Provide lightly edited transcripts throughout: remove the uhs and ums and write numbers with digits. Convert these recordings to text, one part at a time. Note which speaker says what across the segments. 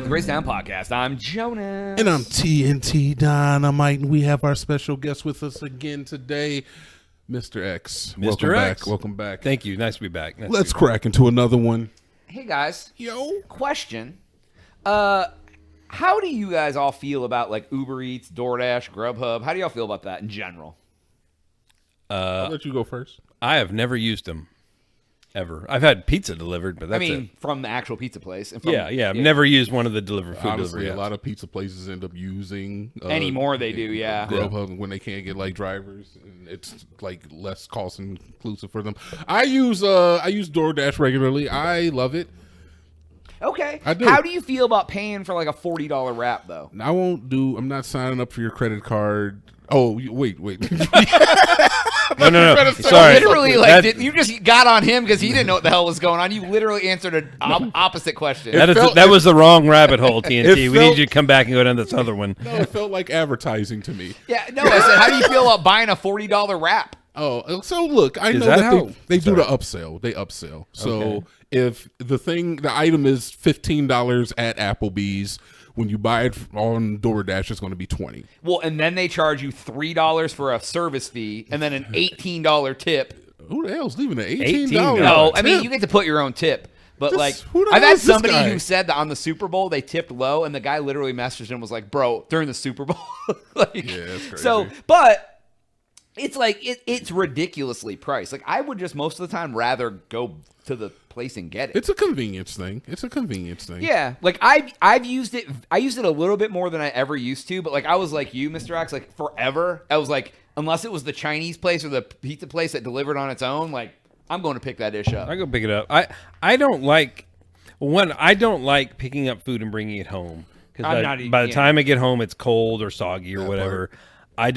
Speaker 1: the Grace Down Podcast. I'm Jonas.
Speaker 2: And I'm TNT Dynamite, and we have our special guest with us again today, Mr. X.
Speaker 3: Mr. X.
Speaker 2: Welcome back.
Speaker 3: Thank you. Nice to be back.
Speaker 2: Let's crack into another one.
Speaker 1: Hey, guys.
Speaker 2: Yo.
Speaker 1: Question. How do you guys all feel about, like, Uber Eats, DoorDash, Grubhub? How do y'all feel about that in general?
Speaker 2: I'll let you go first.
Speaker 3: I have never used them. Ever. I've had pizza delivered, but that's
Speaker 1: from the actual pizza place. And from,
Speaker 3: I've never used one of the food
Speaker 2: Honestly,
Speaker 3: delivery
Speaker 2: a
Speaker 3: apps.
Speaker 2: lot of pizza places end up using
Speaker 1: Anymore they do, yeah.
Speaker 2: Grubhub when they can't get like drivers, and it's like less cost inclusive for them. I use DoorDash regularly. I love it.
Speaker 1: Okay.
Speaker 2: I do.
Speaker 1: How do you feel about paying for like a $40 wrap though?
Speaker 2: I'm not signing up for your credit card. Oh, wait.
Speaker 3: No.
Speaker 1: So
Speaker 3: Sorry.
Speaker 1: literally, like, you just got on him because he didn't know what the hell was going on. You literally answered an opposite question.
Speaker 3: That was the wrong rabbit hole, TNT. We
Speaker 2: felt-
Speaker 3: need you to come back and go down this other one.
Speaker 2: No, it felt like advertising to me.
Speaker 1: Yeah, no, I said, how do you feel about buying a $40 wrap?
Speaker 2: Oh, so look, I know
Speaker 3: that
Speaker 2: that
Speaker 3: how-
Speaker 2: they do the upsell. They upsell. So if the item is $15 at Applebee's, when you buy it on DoorDash, it's going to be $20.
Speaker 1: Well, and then they charge you $3 for a service fee and then an $18 tip.
Speaker 2: Who the hell's leaving an
Speaker 3: $18?
Speaker 2: $18?
Speaker 1: No, I
Speaker 2: tip?
Speaker 1: mean, you get to put your own tip. But,
Speaker 2: This-
Speaker 1: like,
Speaker 2: who the
Speaker 1: I've
Speaker 2: hell
Speaker 1: had
Speaker 2: is this
Speaker 1: somebody
Speaker 2: guy?
Speaker 1: who said that on the Super Bowl they tipped low, and the guy literally messaged him and was like, bro, during the Super Bowl. Like,
Speaker 2: Yeah, that's crazy.
Speaker 1: So, but it's like, it's ridiculously priced. Like, I would just most of the time rather go to the place and get it.
Speaker 2: It's a convenience thing.
Speaker 1: Yeah, like I've used it. I used it a little bit more than I ever used to, but like I was like you, Mr. X, like forever. I was like, unless it was the Chinese place or the pizza place that delivered on its own, like I'm going to pick that dish up.
Speaker 3: I go pick it up. I don't like picking up food and bringing it home
Speaker 1: I'm
Speaker 3: because
Speaker 1: not
Speaker 3: by the
Speaker 1: yeah.
Speaker 3: time I get home, it's cold or soggy or whatever. I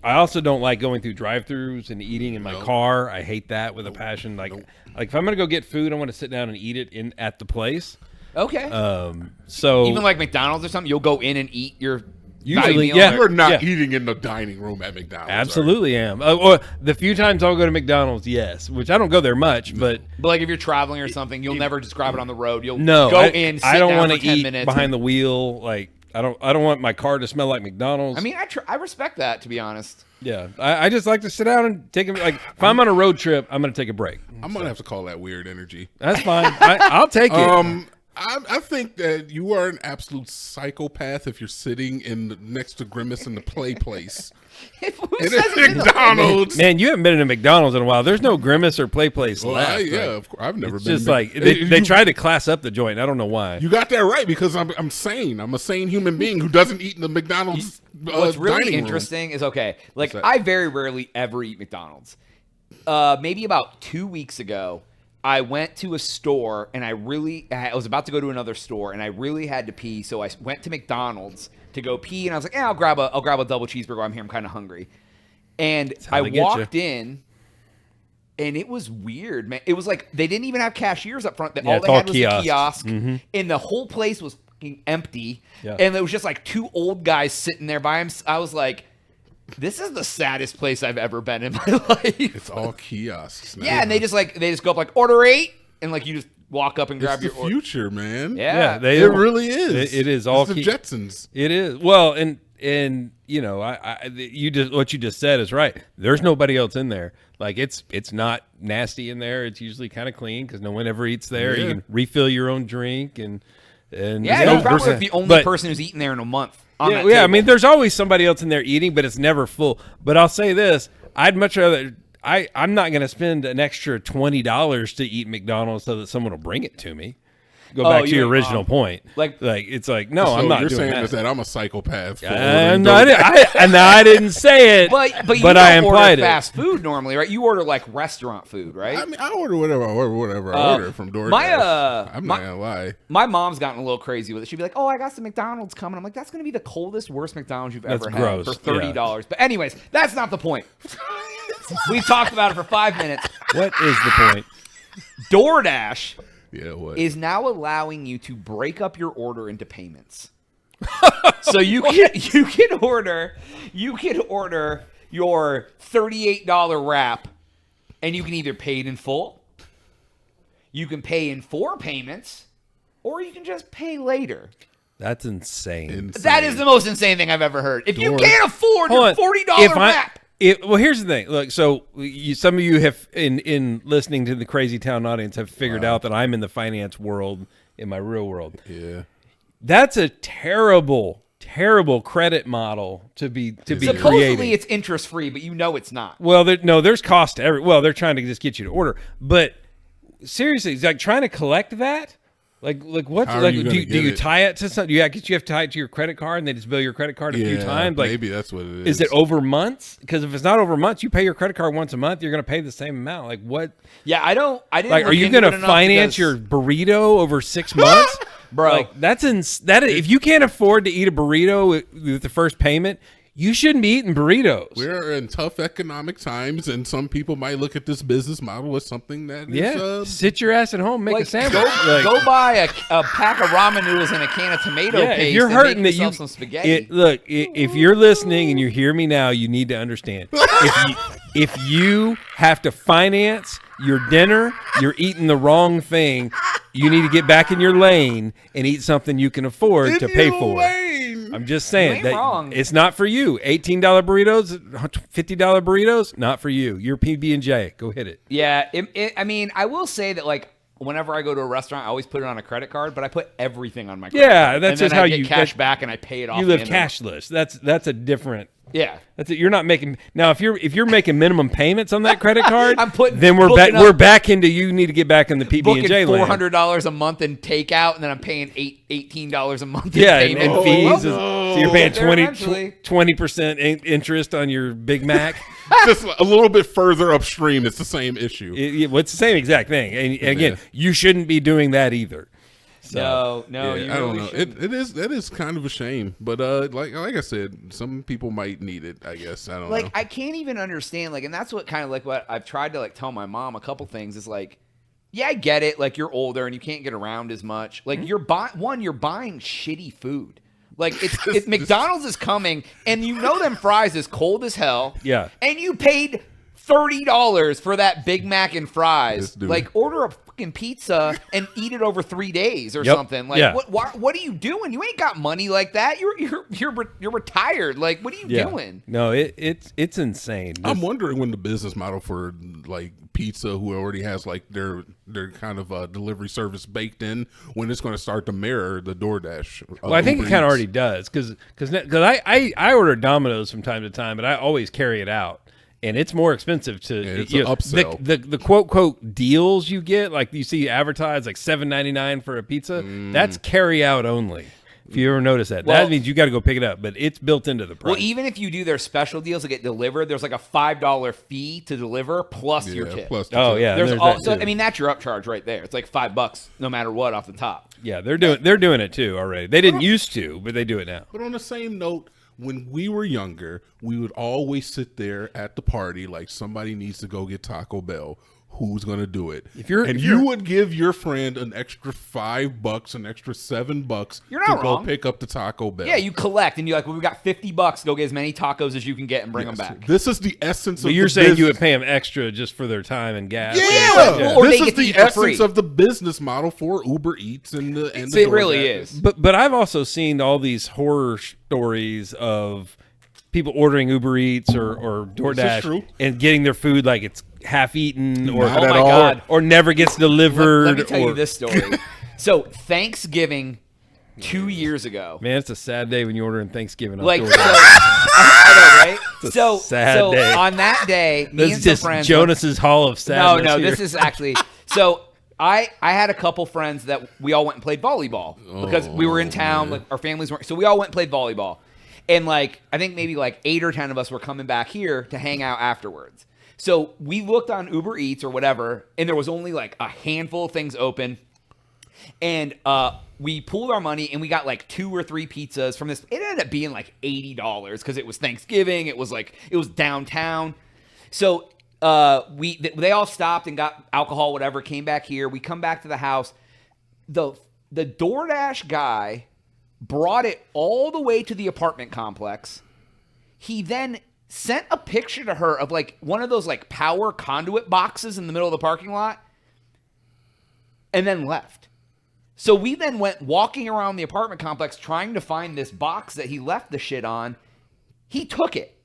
Speaker 3: also don't like going through drive-thrus and eating in my car. I hate that with a passion. Like if I'm gonna go get food, I want to sit down and eat it at the place.
Speaker 1: Okay.
Speaker 3: So
Speaker 1: Even like McDonald's or something, you'll go in and eat your
Speaker 3: Usually,
Speaker 1: meal
Speaker 3: yeah.
Speaker 1: or-
Speaker 2: You're not
Speaker 3: Yeah.
Speaker 2: eating in the dining room at McDonald's.
Speaker 3: absolutely am. Or the few times I'll go to McDonald's, yes, which I don't go there much, but
Speaker 1: But like if you're traveling or something, you'll never just grab it on the road. You'll
Speaker 3: no,
Speaker 1: go in, sit
Speaker 3: I don't
Speaker 1: down
Speaker 3: want
Speaker 1: for
Speaker 3: to
Speaker 1: 10
Speaker 3: eat
Speaker 1: minutes.
Speaker 3: behind the wheel. Like I don't want my car to smell like McDonald's.
Speaker 1: I mean, I respect that, to be honest.
Speaker 3: yeah, I just like to sit down and take a like. If I'm on a road trip, I'm gonna take a break.
Speaker 2: I'm gonna have to call that weird energy.
Speaker 3: That's fine. I'll take it.
Speaker 2: I think that you are an absolute psychopath if you're sitting next to Grimace in the play place.
Speaker 1: Who
Speaker 2: And
Speaker 1: says
Speaker 2: it's
Speaker 1: it's in the-
Speaker 2: McDonald's.
Speaker 3: Man, you haven't been in a McDonald's in a while. There's no Grimace or Play Place
Speaker 2: Well,
Speaker 3: left.
Speaker 2: yeah,
Speaker 3: Like,
Speaker 2: of course. I've never
Speaker 3: it's
Speaker 2: been.
Speaker 3: just like they tried to class up the joint. I don't know why.
Speaker 2: You got that right because I'm sane. I'm a sane human being who doesn't eat in the McDonald's.
Speaker 1: What's really
Speaker 2: dining room.
Speaker 1: interesting is like
Speaker 2: that?
Speaker 1: I very rarely ever eat McDonald's. Maybe about 2 weeks ago, I went to a store and I was about to go to another store and I really had to pee, so I went to McDonald's to go pee and I was like, I'll grab a double cheeseburger. I'm here. I'm kind of hungry. And
Speaker 3: how
Speaker 1: I
Speaker 3: they get
Speaker 1: walked in. And it was weird, man. It was like they didn't even have cashiers up front. All
Speaker 3: it's
Speaker 1: they
Speaker 3: all
Speaker 1: had was a kiosk,
Speaker 3: Mhm.
Speaker 1: and the whole place was fucking empty.
Speaker 3: Yeah.
Speaker 1: And there was just like two old guys sitting there by him. I was like, "This is the saddest place I've ever been in my life."
Speaker 2: It's all kiosks. Now.
Speaker 1: Yeah, and they just go up like order 8, and like you just walk up and grab
Speaker 2: It's
Speaker 1: your
Speaker 2: the
Speaker 1: order.
Speaker 2: future, man.
Speaker 1: Yeah,
Speaker 3: they
Speaker 2: It really is.
Speaker 3: It is all
Speaker 2: It's the
Speaker 3: key-
Speaker 2: Jetsons.
Speaker 3: It is well, and you know, what you just said is right. There's nobody else in there. Like it's not nasty in there. It's usually kind of clean because no one ever eats there.
Speaker 2: Yeah.
Speaker 3: You can refill your own drink and
Speaker 1: yeah.
Speaker 3: there's
Speaker 1: You're probably
Speaker 3: there's-
Speaker 1: the only
Speaker 3: but-
Speaker 1: person who's eaten there in a month. On
Speaker 3: Yeah,
Speaker 1: that
Speaker 3: yeah. I
Speaker 1: table.
Speaker 3: mean, there's always somebody else in there eating, but it's never full. But I'll say this: I'd much rather. I'm not going to spend an extra $20 to eat McDonald's so that someone will bring it to me. Go back to
Speaker 1: you
Speaker 3: your
Speaker 1: mean,
Speaker 3: original point.
Speaker 1: like-
Speaker 3: it's like no,
Speaker 2: So
Speaker 3: I'm not
Speaker 2: you're
Speaker 3: doing
Speaker 2: saying
Speaker 3: that.
Speaker 2: is that I'm a psychopath. For
Speaker 3: And
Speaker 2: ordering
Speaker 3: I didn't say it,
Speaker 1: but you
Speaker 3: but
Speaker 1: don't
Speaker 3: I implied
Speaker 1: order
Speaker 3: it.
Speaker 1: fast food normally, right? You order like restaurant food, right?
Speaker 2: I mean, I order whatever I order from DoorDash. I'm not gonna lie.
Speaker 1: My mom's gotten a little crazy with it. She'd be like, "Oh, I got some McDonald's coming." I'm like, "That's going to be the coldest, worst McDonald's you've
Speaker 3: That's
Speaker 1: ever
Speaker 3: gross,
Speaker 1: had for $30." But anyways, that's not the point. We've talked about it for 5 minutes.
Speaker 3: What is the point?
Speaker 1: DoorDash
Speaker 2: Yeah, what?
Speaker 1: is now allowing you to break up your order into payments. So you can order your $38 wrap, and you can either pay it in full, you can pay in 4 payments, or you can just pay later.
Speaker 3: That's insane.
Speaker 2: Insane.
Speaker 1: That is the most insane thing I've ever heard. If you
Speaker 2: Door-
Speaker 1: can't afford your $40 map.
Speaker 3: Well, here's the thing. Look, so some of you have, in listening to the Crazy Town audience, have figured out that I'm in the finance world, in my real world.
Speaker 2: Yeah.
Speaker 3: That's a terrible credit model to be
Speaker 1: Supposedly
Speaker 3: creating.
Speaker 1: it's interest free, but you know it's not.
Speaker 3: Well, there's cost to they're trying to just get you to order. But seriously, it's like trying to collect that. Like what's
Speaker 2: How are
Speaker 3: like?
Speaker 2: you
Speaker 3: Do
Speaker 2: gonna
Speaker 3: you
Speaker 2: get it?
Speaker 3: tie it to something? You have to tie it to your credit card, and they just bill your credit card a few times. Like
Speaker 2: maybe that's what it
Speaker 3: is it over months? Because if it's not over months, you pay your credit card once a month. You're going to pay the same amount. Like what?
Speaker 1: Yeah, I didn't.
Speaker 3: Like, are you going to finance your burrito over 6 months?
Speaker 1: Bro.
Speaker 3: Like if you can't afford to eat a burrito with the first payment, you shouldn't be eating burritos.
Speaker 2: We're in tough economic times, and some people might look at this business model as something that is,
Speaker 3: sit your ass at home, make a sandwich.
Speaker 1: Go buy a pack of ramen noodles and a can of tomato paste.
Speaker 3: If you're
Speaker 1: and
Speaker 3: hurting
Speaker 1: make
Speaker 3: that you
Speaker 1: yourself some spaghetti.
Speaker 3: if you're listening and you hear me now, you need to understand. If you have to finance your dinner, you're eating the wrong thing. You need to get back in your lane and eat something you can afford to pay for. I'm just saying
Speaker 1: You ain't wrong.
Speaker 3: it's not for you. $18 burritos, $50 burritos, not for you. You're PB&J. Go hit it.
Speaker 1: Yeah, I mean, I will say that like whenever I go to a restaurant, I always put it on a credit card, but I put everything on my credit card.
Speaker 3: That's
Speaker 1: and
Speaker 3: just
Speaker 1: then
Speaker 3: how
Speaker 1: I get
Speaker 3: you
Speaker 1: cash back, and I pay it off.
Speaker 3: You live
Speaker 1: at the end of
Speaker 3: cashless. That's a different.
Speaker 1: Yeah.
Speaker 3: That's it. You're not making now. If you're making minimum payments on that credit card, then
Speaker 1: booking
Speaker 3: we're back into you need to get back in the PB&J
Speaker 1: booking
Speaker 3: land.
Speaker 1: $400 a month in takeout, and then I'm paying $18 a month.
Speaker 3: Yeah,
Speaker 1: in
Speaker 3: and
Speaker 1: payment.
Speaker 3: fees.
Speaker 1: Well,
Speaker 3: So you're paying
Speaker 1: There eventually.
Speaker 3: 20% interest on your Big Mac.
Speaker 2: Just a little bit further upstream, it's the same issue.
Speaker 3: It's the same exact thing. And again, you shouldn't be doing that either. So,
Speaker 1: No,
Speaker 2: Yeah,
Speaker 1: you
Speaker 2: I don't
Speaker 1: really
Speaker 2: know.
Speaker 1: shouldn't.
Speaker 2: That is kind of a shame, but like I said, some people might need it. I guess I don't know.
Speaker 1: Like I can't even understand. Like, and that's what kind of like what I've tried to like tell my mom a couple things is like, yeah, I get it. Like you're older and you can't get around as much. Like you're buying shitty food. Like it's McDonald's is coming, and you know them fries is cold as hell.
Speaker 3: Yeah.
Speaker 1: And you paid $30 for that Big Mac and fries.
Speaker 2: This dude.
Speaker 1: Like order a fucking pizza and eat it over 3 days or
Speaker 3: Yep.
Speaker 1: something. Like
Speaker 3: Yeah.
Speaker 1: what are you doing? You ain't got money like that. You're retired. Like what are you doing?
Speaker 3: No, it's insane.
Speaker 2: I'm wondering when the business model for like pizza, who already has like their kind of delivery service baked in, when it's going to start to mirror the DoorDash.
Speaker 3: Well, I think it
Speaker 2: Uber
Speaker 3: kind of
Speaker 2: Eats.
Speaker 3: already does because I order Domino's from time to time, but I always carry it out. And it's more expensive to
Speaker 2: it's
Speaker 3: you
Speaker 2: an
Speaker 3: know,
Speaker 2: upsell.
Speaker 3: the quote deals you get, like you see advertised like $7.99 for a pizza. That's carry out only. If you ever notice that,
Speaker 1: Well-
Speaker 3: that means you got to go pick it up, but it's built into the price.
Speaker 1: Well, even if you do their special deals to get delivered, there's like a $5 fee to deliver plus your tip.
Speaker 2: Plus the
Speaker 3: Oh,
Speaker 2: tip.
Speaker 3: yeah.
Speaker 1: There's
Speaker 3: there's
Speaker 1: also,
Speaker 3: that too.
Speaker 1: I mean, that's your upcharge right there. It's like $5 no matter what off the top.
Speaker 3: Yeah, they're doing it too already. They didn't used to, but they do it now.
Speaker 2: But on the same note, when we were younger, we would always sit there at the party like somebody needs to go get Taco Bell. Who's going to do it? You would give your friend an extra $5, an extra $7
Speaker 1: You're not
Speaker 2: to go
Speaker 1: wrong.
Speaker 2: pick up the Taco Bell.
Speaker 1: Yeah, you collect and you're like, well, we got $50. Go get as many tacos as you can get and bring them back.
Speaker 2: This is the essence
Speaker 3: But
Speaker 2: of
Speaker 3: you're
Speaker 2: the
Speaker 3: saying you would
Speaker 2: business.
Speaker 3: pay them extra just for their time and gas.
Speaker 2: Yeah,
Speaker 1: Or
Speaker 2: this
Speaker 1: they
Speaker 2: is
Speaker 1: get to
Speaker 2: the
Speaker 1: eat for free.
Speaker 2: essence of the business model for Uber Eats and the
Speaker 1: It really
Speaker 2: DoorDash.
Speaker 1: is.
Speaker 3: But I've also seen all these horror stories of people ordering Uber Eats or DoorDash
Speaker 2: true.
Speaker 3: and getting their food like it's half eaten or
Speaker 2: Not
Speaker 1: Oh
Speaker 2: at
Speaker 1: my
Speaker 2: all.
Speaker 1: God.
Speaker 3: or never gets delivered.
Speaker 1: Let me tell
Speaker 3: or,
Speaker 1: you this story. So Thanksgiving 2 years ago.
Speaker 3: Man, it's a sad day when you're ordering Thanksgiving. On
Speaker 1: Like, so,
Speaker 3: DoorDash.
Speaker 1: I know, right? So,
Speaker 3: sad
Speaker 1: so
Speaker 3: day.
Speaker 1: on that day, me
Speaker 3: This
Speaker 1: and
Speaker 3: is
Speaker 1: some
Speaker 3: just
Speaker 1: friends.
Speaker 3: Jonas's Hall of
Speaker 1: No,
Speaker 3: Sadness.
Speaker 1: no,
Speaker 3: here.
Speaker 1: this is actually so. I had a couple friends that we all went and played volleyball because we were in town. Like our families weren't, so we all went and played volleyball. And like I think maybe like 8 or 10 of us were coming back here to hang out afterwards. So we looked on Uber Eats or whatever, and there was only like a handful of things open. And we pooled our money and we got like 2 or 3 pizzas from this. It ended up being like $80 because it was Thanksgiving. It was downtown. So they all stopped and got alcohol, whatever, came back here. We come back to the house. The DoorDash guy brought it all the way to the apartment complex. He then sent a picture to her of like one of those like power conduit boxes in the middle of the parking lot and then left. So we then went walking around the apartment complex trying to find this box that he left the shit on. He took it.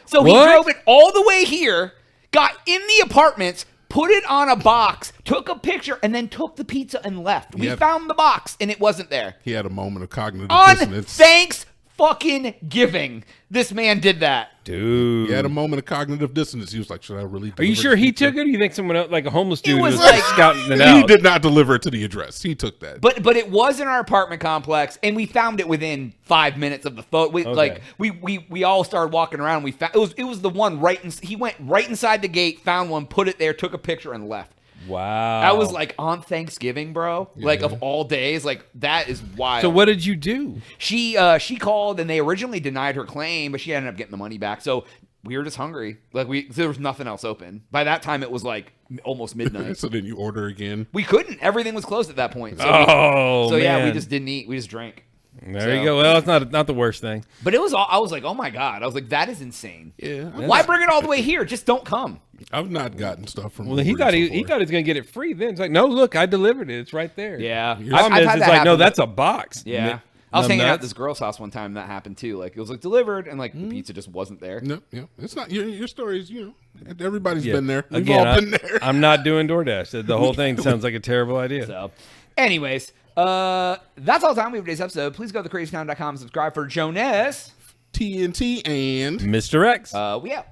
Speaker 1: So he drove it all the way here, got in the apartments, put it on a box, took a picture, and then took the pizza and left. We found the box, and it wasn't there.
Speaker 2: He had a moment of cognitive
Speaker 1: On
Speaker 2: dissonance.
Speaker 1: Thanksgiving, this man did that.
Speaker 3: Dude.
Speaker 2: He had a moment of cognitive dissonance. He was like, should I really
Speaker 3: Are you
Speaker 2: deliver
Speaker 3: sure
Speaker 2: this
Speaker 3: he
Speaker 2: pizza?
Speaker 3: took it? Or you think someone else, like a homeless dude,
Speaker 1: was
Speaker 3: was
Speaker 1: like-
Speaker 3: scouting it
Speaker 2: He
Speaker 3: out?
Speaker 2: did not deliver it to the address. He took that.
Speaker 1: But it was in our apartment complex, and we found it within 5 minutes of the photo. Like we all started walking around. We found it was the one right. He went right inside the gate, found one, put it there, took a picture, and left.
Speaker 3: Wow.
Speaker 1: That was like on Thanksgiving, bro. Like of all days, like that is wild.
Speaker 3: So what did you do?
Speaker 1: She called and they originally denied her claim, but she ended up getting the money back. So we were just hungry. Like there was nothing else open. By that time, it was like almost midnight.
Speaker 2: So then you order again.
Speaker 1: We couldn't. Everything was closed at that point. So
Speaker 3: man.
Speaker 1: we just didn't eat. We just drank.
Speaker 3: There you go. Well, it's not the worst thing.
Speaker 1: But it was all, I was like, oh my God. I was like, that is insane.
Speaker 2: Yeah.
Speaker 1: Why bring it all the way here? Just don't come.
Speaker 2: I've not gotten stuff from
Speaker 3: Well, he
Speaker 2: Uber
Speaker 3: thought
Speaker 2: Eats
Speaker 3: he
Speaker 2: before.
Speaker 3: thought he was gonna get it free. Then it's like, no, look, I delivered it. It's right there.
Speaker 1: Yeah.
Speaker 3: Problem is, it's
Speaker 1: that
Speaker 3: like, no,
Speaker 1: happen.
Speaker 3: that's a box.
Speaker 1: Yeah. I was hanging out at
Speaker 3: nuts.
Speaker 1: this girl's house one time and that happened too. Like it was like delivered and like the pizza just wasn't there.
Speaker 2: No, yeah. It's not your stories, everybody's
Speaker 3: Yeah.
Speaker 2: been there. We've
Speaker 3: Again,
Speaker 2: all been there.
Speaker 3: I'm not doing DoorDash. The whole thing sounds like a terrible idea.
Speaker 1: So, anyways, that's all the time we have for today's episode. Please go to thecrazytown.com and subscribe for Jonas.
Speaker 2: TNT and
Speaker 3: Mr. X.
Speaker 1: We out.